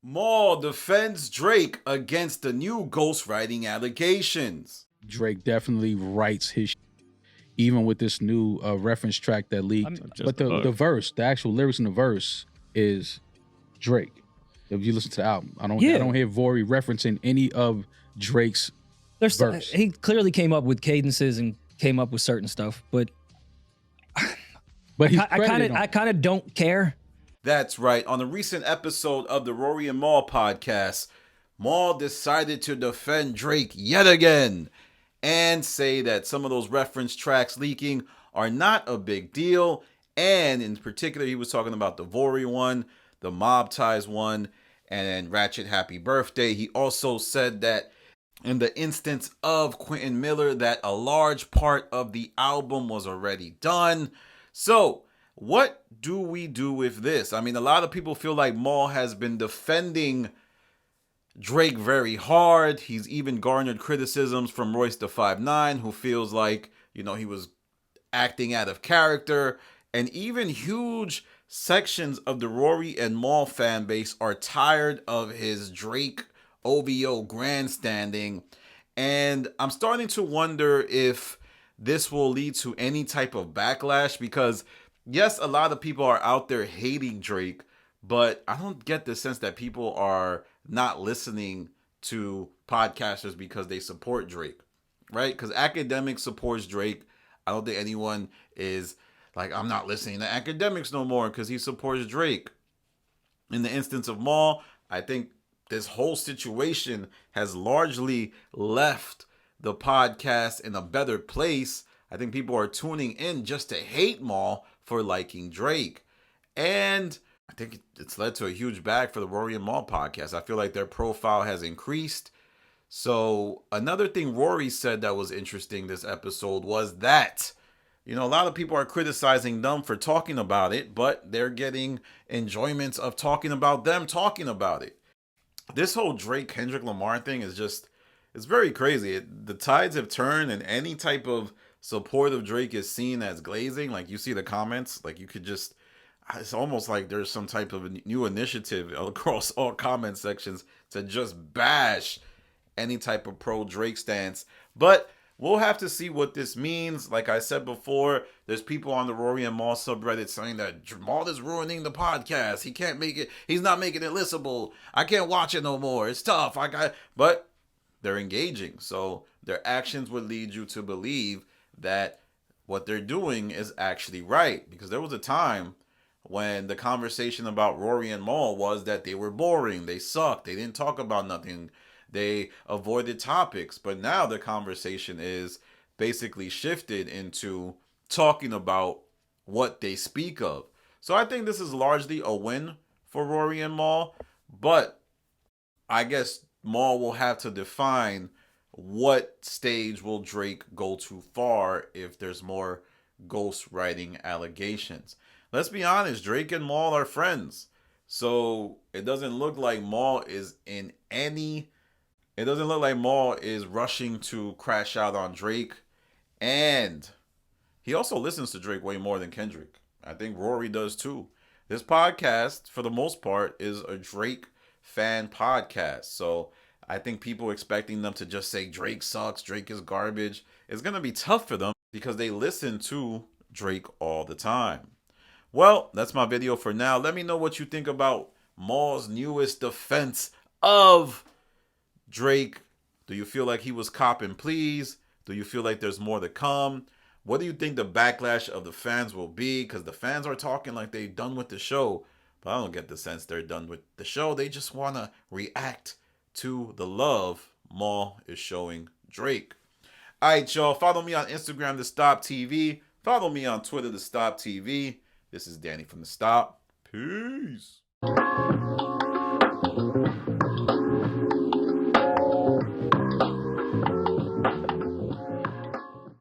Maul defends Drake against the new ghostwriting allegations. Drake definitely writes his even with this new reference track that leaked. But the verse, the actual lyrics in the verse is Drake. If you listen to the album, I don't hear Vori referencing any of Drake's verse. He clearly came up with cadences and came up with certain stuff, but I kind of don't care. That's right. On a recent episode of the Rory and Maul podcast, Maul decided to defend Drake yet again and say that some of those reference tracks leaking are not a big deal. And in particular, he was talking about the Vori one, the Mob Ties one, and Ratchet Happy Birthday. He also said that in the instance of Quentin Miller, that a large part of the album was already done. So, what do we do with this? I mean, a lot of people feel like Maul has been defending Drake very hard. He's even garnered criticisms from Royce da 5'9", who feels like, he was acting out of character. And even huge sections of the Rory and Maul fan base are tired of his Drake OVO grandstanding. And I'm starting to wonder if this will lead to any type of backlash, because yes, a lot of people are out there hating Drake, but I don't get the sense that people are not listening to podcasters because they support Drake, right? Because Academics supports Drake. I don't think anyone is like, I'm not listening to Academics no more because he supports Drake. In the instance of Maul, I think this whole situation has largely left the podcast in a better place. I think people are tuning in just to hate Maul for liking Drake. And I think it's led to a huge bag for the Rory and Maul podcast. I feel like their profile has increased. So another thing Rory said that was interesting this episode was that, a lot of people are criticizing them for talking about it, but they're getting enjoyments of talking about them talking about it. This whole Drake Kendrick Lamar thing is it's very crazy. The tides have turned, and any type of support of Drake is seen as glazing. Like, you see the comments, like, you could just, it's almost like there's some type of new initiative across all comment sections to just bash any type of pro Drake stance. But we'll have to see what this means. Like I said before, there's people on the Rory and Maul subreddit saying that Maul is ruining the podcast. He can't make it. He's not making it listenable. I can't watch it no more. It's tough. But they're engaging. So their actions would lead you to believe that what they're doing is actually right. Because there was a time when the conversation about Rory and Maul was that they were boring. They sucked. They didn't talk about nothing. They avoided topics. But now the conversation is basically shifted into talking about what they speak of. So I think this is largely a win for Rory and Maul. But I guess Maul will have to define what stage will Drake go too far if there's more ghostwriting allegations. Let's be honest, Drake and Maul are friends. So it doesn't look like Maul is rushing to crash out on Drake. And he also listens to Drake way more than Kendrick. I think Rory does too. This podcast, for the most part, is a Drake fan podcast. So I think people expecting them to just say Drake sucks, Drake is garbage, is going to be tough for them because they listen to Drake all the time. Well, that's my video for now. Let me know what you think about Maul's newest defense of Drake. Do you feel like he was copping pleas? Do you feel like there's more to come? What do you think the backlash of the fans will be? Because the fans are talking like they're done with the show. But I don't get the sense they're done with the show. They just want to react to the love Maul is showing Drake. All right, y'all. Follow me on Instagram, The Stop TV. Follow me on Twitter, The Stop TV. This is Danny from The Stop. Peace.